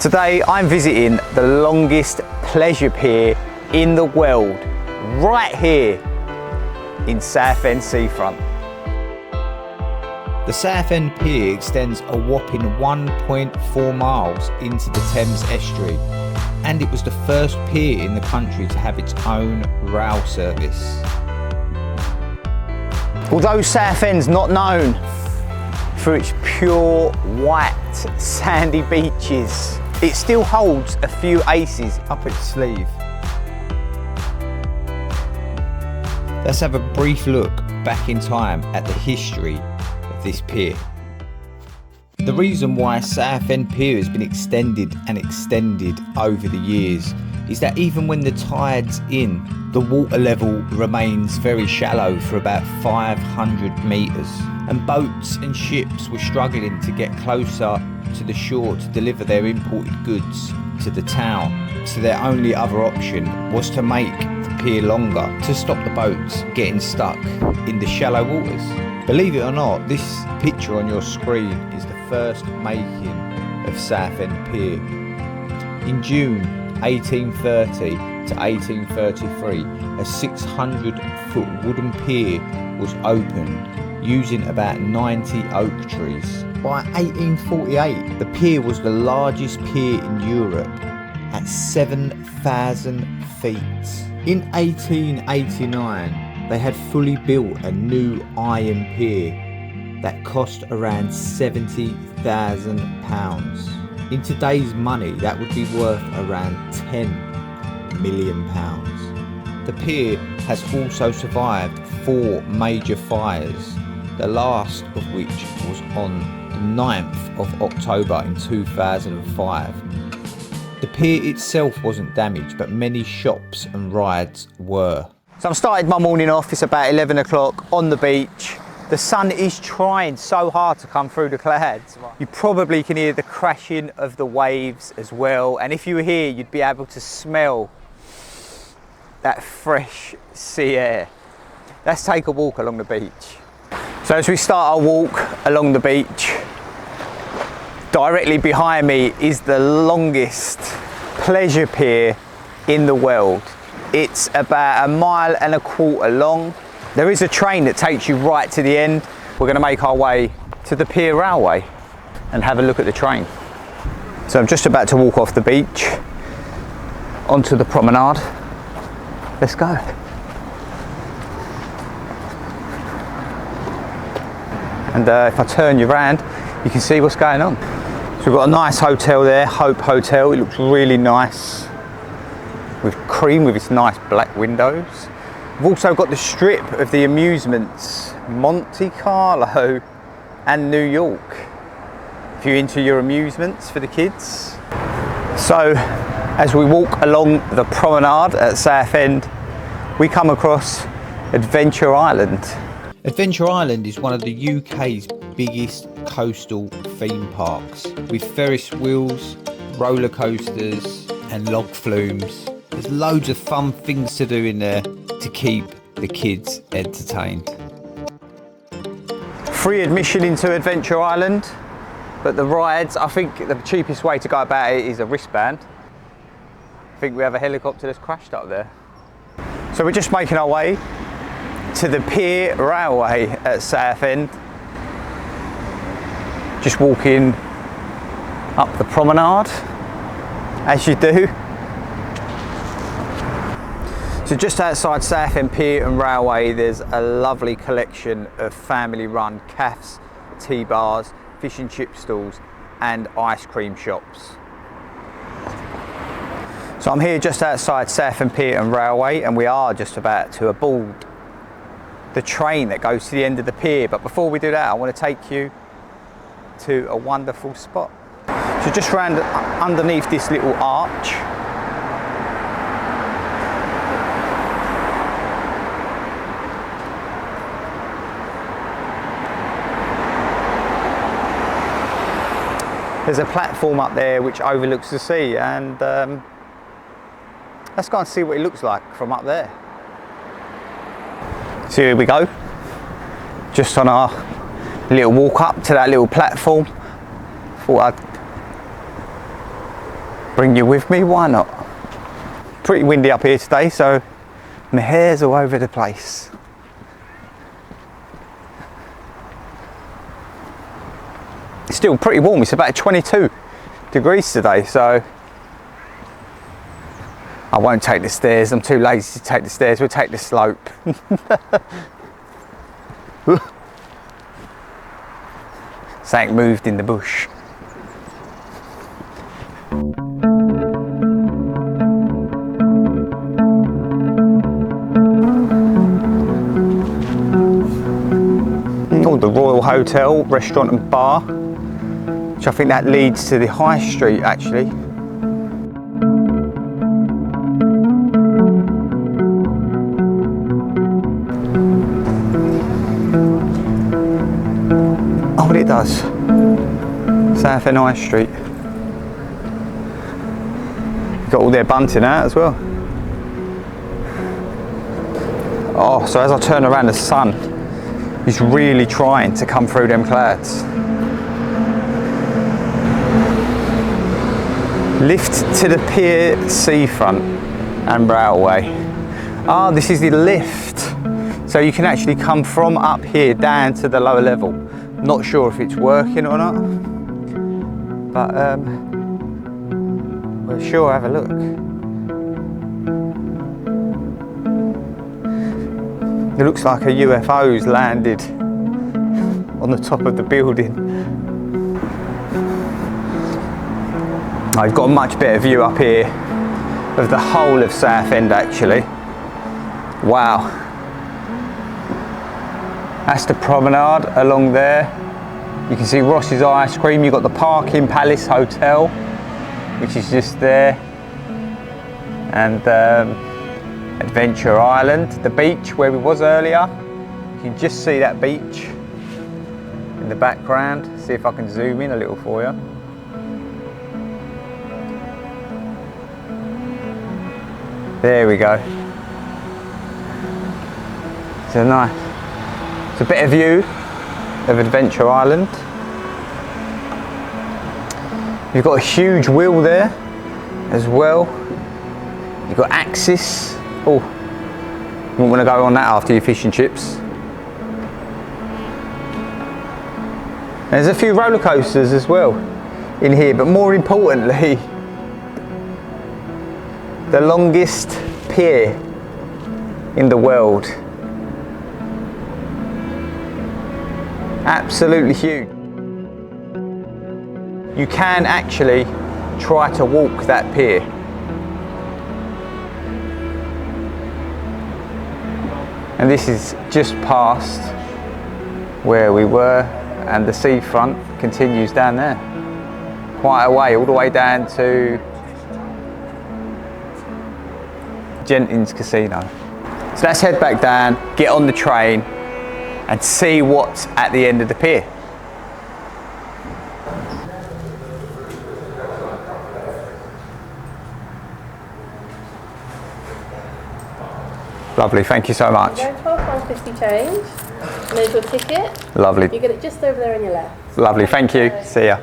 Today I'm visiting the longest pleasure pier in the world, right here in Southend seafront. The Southend Pier extends a whopping 1.4 miles into the Thames estuary, and it was the first pier in the country to have its own rail service. Although Southend's not known for its pure white sandy beaches, it still holds a few aces up its sleeve. Let's have a brief look back in time at the history of this pier. The reason why Southend Pier has been extended and extended over the years is that even when the tide's in, the water level remains very shallow for about 500 metres, and boats and ships were struggling to get closer to the shore to deliver their imported goods to the town. So their only other option was to make the pier longer to stop the boats getting stuck in the shallow waters. Believe it or not, this picture on your screen is the first making of Southend Pier. In June 1830 to 1833, a 600-foot wooden pier was opened using about 90 oak trees. By 1848, the pier was the largest pier in Europe at 7,000 feet. In 1889, they had fully built a new iron pier that cost around £70,000. In today's money, that would be worth around £10 million. The pier has also survived 4 major fires, the last of which was on the 9th of October in 2005. The pier itself wasn't damaged, but many shops and rides were. So I've started my morning off. It's about 11 o'clock on the beach. The sun is trying so hard to come through the clouds. You probably can hear the crashing of the waves as well. And if you were here, you'd be able to smell that fresh sea air. Let's take a walk along the beach. So as we start our walk along the beach, directly behind me is the longest pleasure pier in the world. It's about 1.25 miles long. There is a train that takes you right to the end. We're going to make our way to the pier railway and have a look at the train. So I'm just about to walk off the beach onto the promenade. Let's go. And if I turn you around, you can see what's going on. So we've got a nice hotel there, Hope Hotel. It looks really nice, with cream with its nice black windows. We've also got the strip of the amusements, Monte Carlo and New York, if you're into your amusements for the kids. So as we walk along the promenade at Southend, we come across Adventure Island. Adventure Island is one of the UK's biggest coastal theme parks, with Ferris wheels, roller coasters and log flumes. There's loads of fun things to do in there to keep the kids entertained. Free admission into Adventure Island, but the rides, I think the cheapest way to go about it is a wristband. I think we have a helicopter that's crashed up there. So we're just making our way to the pier railway at Southend. Just walking up the promenade, as you do. So just outside Southend Pier and Railway, there's a lovely collection of family-run cafes, tea bars, fish and chip stalls and ice cream shops. So I'm here just outside Southend Pier and Railway, and we are just about to aboard the train that goes to the end of the pier. But before we do that, I want to take you to a wonderful spot. So just round underneath this little arch, there's a platform up there which overlooks the sea, and let's go and see what it looks like from up there. So here we go, just on our little walk up to that little platform. Thought I'd Bring you with me, why not? Pretty windy up here today, so my hair's all over the place. It's still pretty warm, it's about 22 degrees today, so I won't take the stairs, I'm too lazy to take the stairs, we'll take the slope. Something moved in the bush. Oh, the Royal Hotel, restaurant and bar, which I think that leads to the high street actually. Oh, but it does. Southend-On-Sea Street. Got all their bunting out as well. Oh, so as I turn around, the sun is really trying to come through them clouds. Lift to the pier seafront and railway. Ah, this is the lift. So you can actually come from up here down to the lower level. Not sure if it's working or not, but we'll sure have a look. It looks like a UFO's landed on the top of the building. I've got a much better view up here of the whole of Southend actually. Wow. That's the promenade along there. You can see Ross's Ice Cream. You've got the Parking Palace Hotel, which is just there. And Adventure Island, the beach where we was earlier. You can just see that beach in the background. See if I can zoom in a little for you. There we go. So nice. It's a better view of Adventure Island. You've got a huge wheel there as well. You've got Axis. Oh, you wouldn't want to go on that after your fish and chips. There's a few roller coasters as well in here, but more importantly, the longest pier in the world. Absolutely huge. You can actually try to walk that pier. And this is just past where we were, and the seafront continues down there. Quite a way, all the way down to Genting's Casino. So let's head back down, get on the train, and see what's at the end of the pier. Lovely, thank you so much. £12.50 change, and there's your ticket. Lovely. You get it just over there on your left. Lovely, thank you. See ya.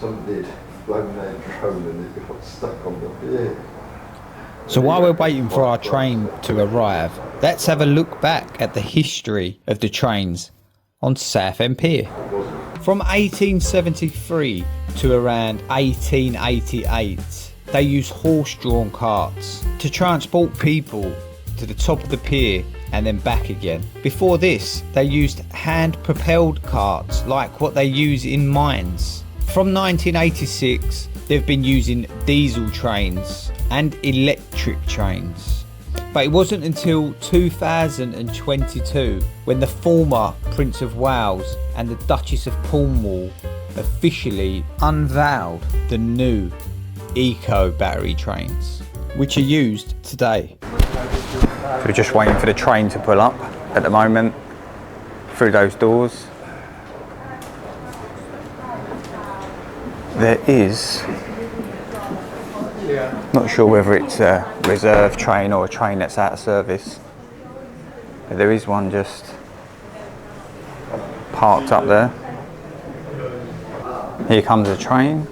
Somebody had blown their drone and it got stuck on the pier. So while we're waiting for our train to arrive, let's have a look back at the history of the trains on Southend Pier. From 1873 to around 1888, they used horse-drawn carts to transport people to the top of the pier and then back again. Before this, they used hand-propelled carts like what they use in mines. From 1986, they've been using diesel trains and electric trains. But it wasn't until 2022 when the former Prince of Wales and the Duchess of Cornwall officially unveiled the new eco battery trains, which are used today. So we're just waiting for the train to pull up at the moment through those doors. There is Not sure whether it's a reserve train or a train that's out of service. But there is one just parked up there. Here comes a train.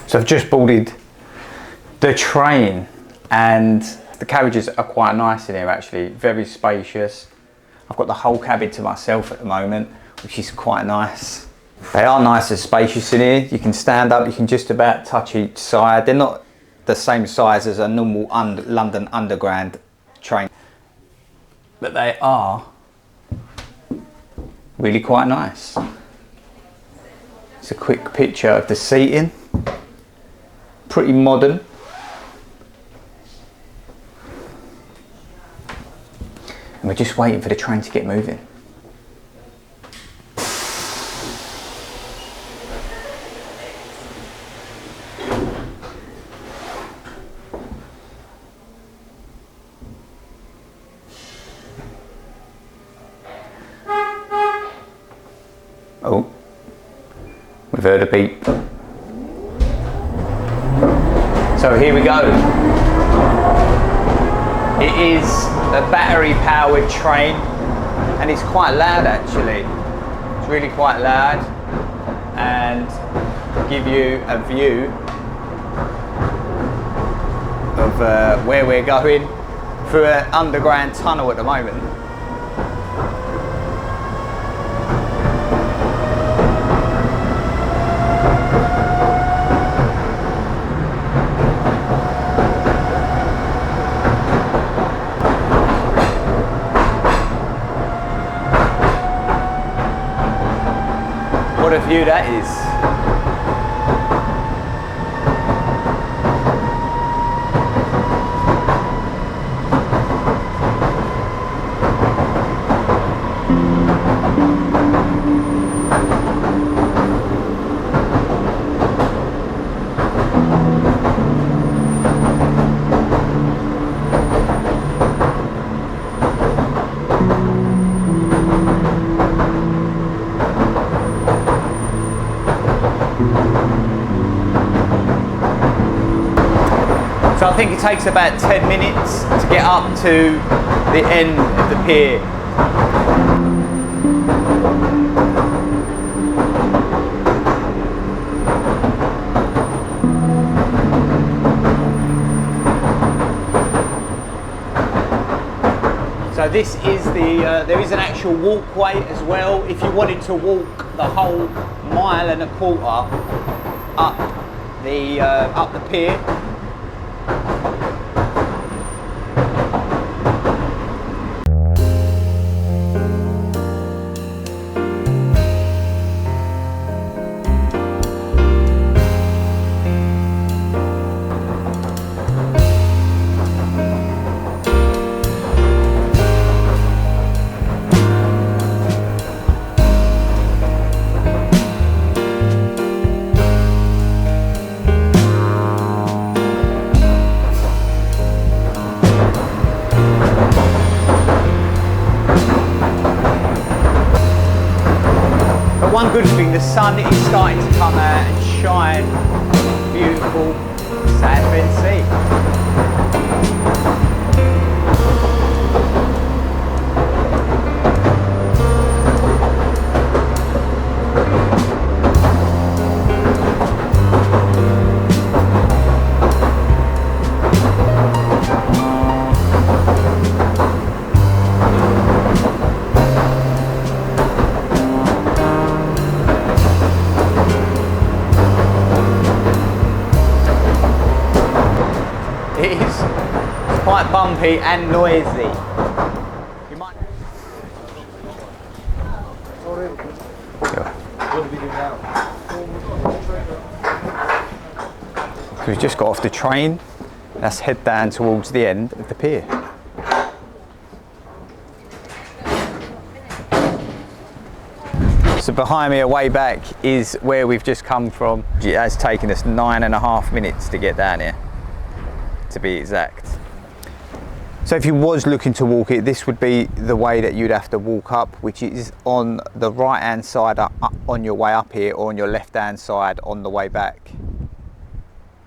So I've just boarded the train, and the carriages are quite nice in here actually, very spacious. I've got the whole cabin to myself at the moment, which is quite nice. They are nice and spacious in here. You can stand up, you can just about touch each side. They're not the same size as a normal London Underground train, but they are really quite nice. It's a quick picture of the seating. Pretty modern. And we're just waiting for the train to get moving. Oh, we've heard a beep. So here we go. It is a battery powered train, and it's quite loud actually. It's really quite loud, and give you a view of where we're going through an underground tunnel at the moment. What a view that is. So I think it takes about 10 minutes to get up to the end of the pier. So this is there is an actual walkway as well. If you wanted to walk the whole 1.25 miles up the pier. One good thing, the sun is starting to come out and shine. Beautiful Southend-On-Sea. It is quite bumpy and noisy. You might... So we've just got off the train Let's head down towards the end of the pier. So behind me, away back, is where we've just come from. It has taken us 9.5 minutes to get down here, to be exact. So if you was looking to walk it, this would be the way that you'd have to walk up, which is on the right hand side up on your way up here, or on your left hand side on the way back.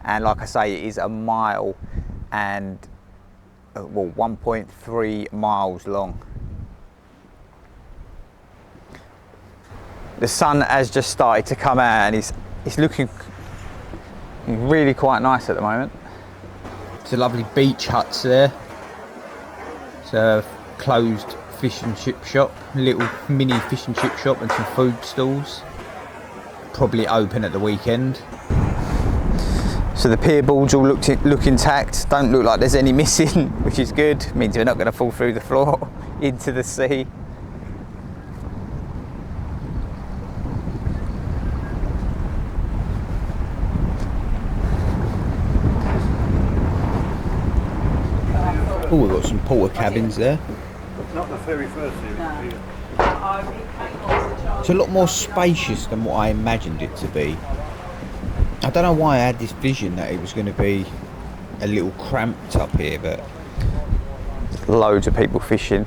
And like I say, it is a mile and well, 1.3 miles long. The sun has just started to come out and it's looking really quite nice at the moment. It's a lovely beach huts there. It's a closed fish and chip shop, little mini fish and chip shop, and some food stalls. Probably open at the weekend. So the pier boards all look intact, don't look like there's any missing, which is good. Means we're not going to fall through the floor into the sea. Oh, we've got some porter cabins there. Not the very first year. It's a lot more spacious than what I imagined it to be. I don't know why I had this vision that it was going to be a little cramped up here, but loads of people fishing.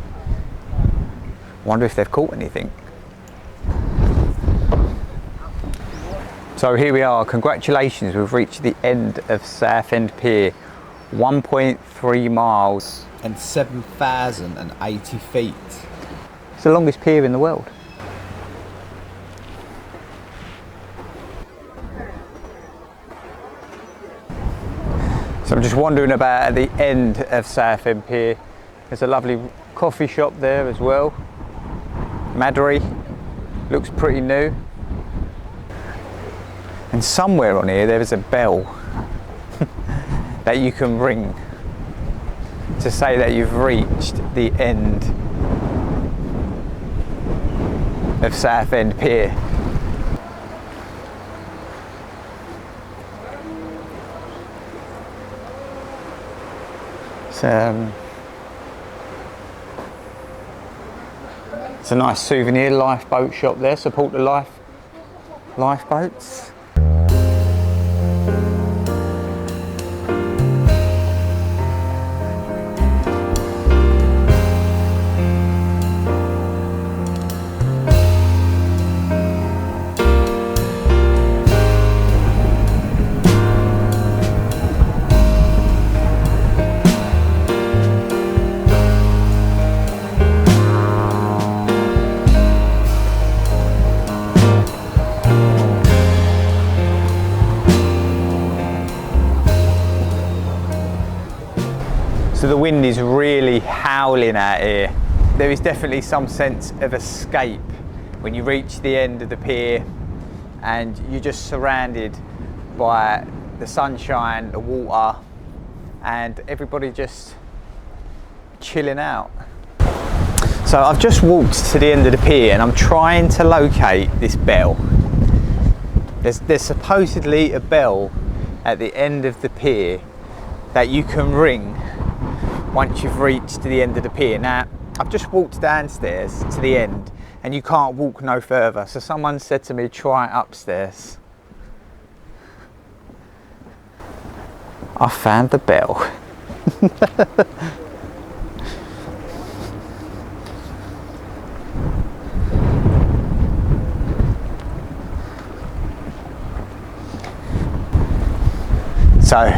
Wonder if they've caught anything. So here we are, congratulations, we've reached the end of Southend Pier. 1.3 miles. And 7,080 feet. It's the longest pier in the world. So I'm just wandering about at the end of Southend Pier. There's a lovely coffee shop there as well. Madry, looks pretty new. And somewhere on here there is a bell that you can ring to say that you've reached the end of Southend Pier. It's a nice souvenir lifeboat shop there. Support the lifeboats. So the wind is really howling out here. There is definitely some sense of escape when you reach the end of the pier and you're just surrounded by the sunshine, the water, and everybody just chilling out. So I've just walked to the end of the pier and I'm trying to locate this bell. There's supposedly a bell at the end of the pier that you can ring once you've reached the end of the pier. Now, I've just walked downstairs to the end and you can't walk no further. So someone said to me, try upstairs. I found the bell. So,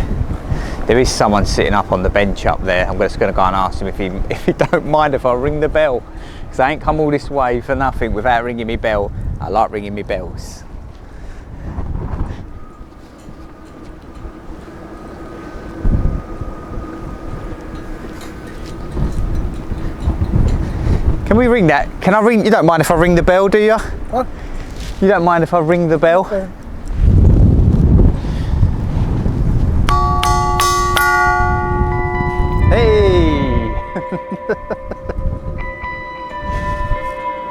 there is someone sitting up on the bench up there. I'm just going to go and ask him if he don't mind if I ring the bell. Because I ain't come all this way for nothing without ringing me bell. I like ringing me bells. Can we ring that? Can I ring? You don't mind if I ring the bell, do you? What? You don't mind if I ring the bell? Okay. Hey!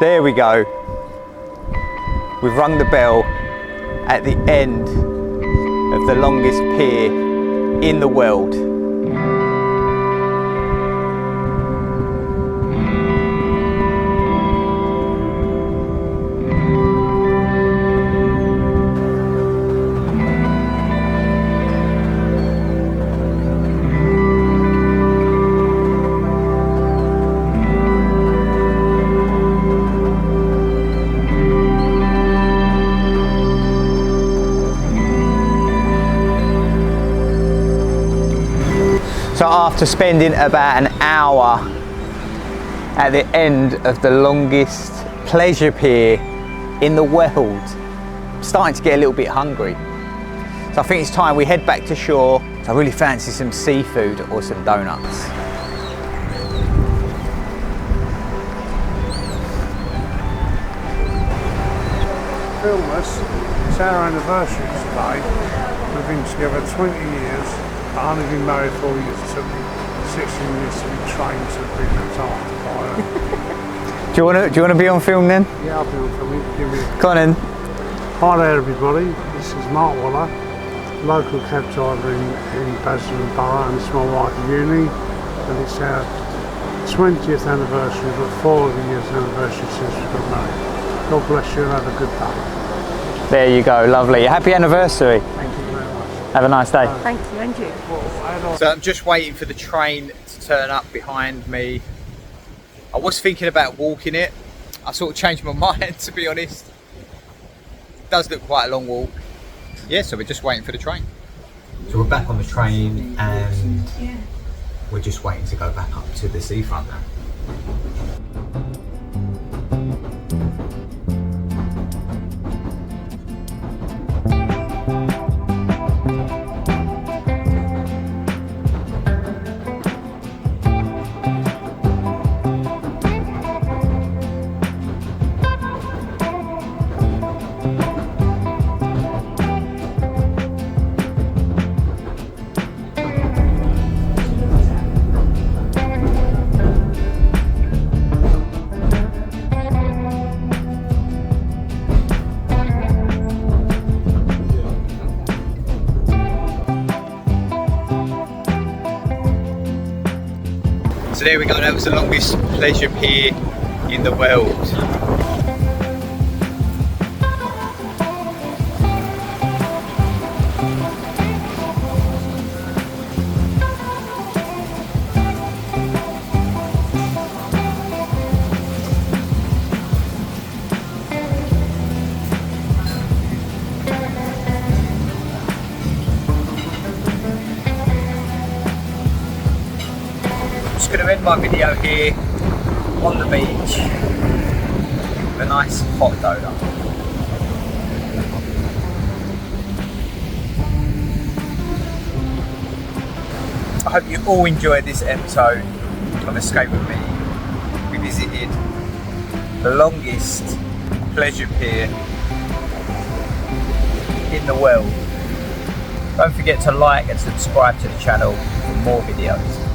There we go. We've rung the bell at the end of the longest pier in the world. after spending about an hour at the end of the longest pleasure pier in the world, I'm starting to get a little bit hungry. So I think it's time we head back to shore. I really fancy some seafood or some donuts. PIER'S, it's our anniversary today. We've been together 20 years. I've only been married 4 years. It took me 16 years to be trained to be looked after by her. Do you want to be on film then? Yeah, I'll be on for me. Give me a... Go on in. Hi there everybody, this is Mark Waller, local cab driver in Basildon Borough, and it's my wife Uni, and it's our 20th anniversary, but 4 years anniversary since we got married. God bless you and have a good day. There you go, lovely. Happy anniversary. Thank you very much. Have a nice day. Thank you, and you. So I'm just waiting for the train to turn up behind me. I was thinking about walking it. I sort of changed my mind, to be honest. It does look quite a long walk. Yeah, so we're just waiting for the train. So we're back on the train and we're just waiting to go back up to the seafront now. So there we go, that was the longest pleasure pier in the world. I'm just going to end my video here on the beach with a nice hot donut. I hope you all enjoyed this episode of Escape With Me. We visited the longest pleasure pier in the world. Don't forget to like and subscribe to the channel for more videos.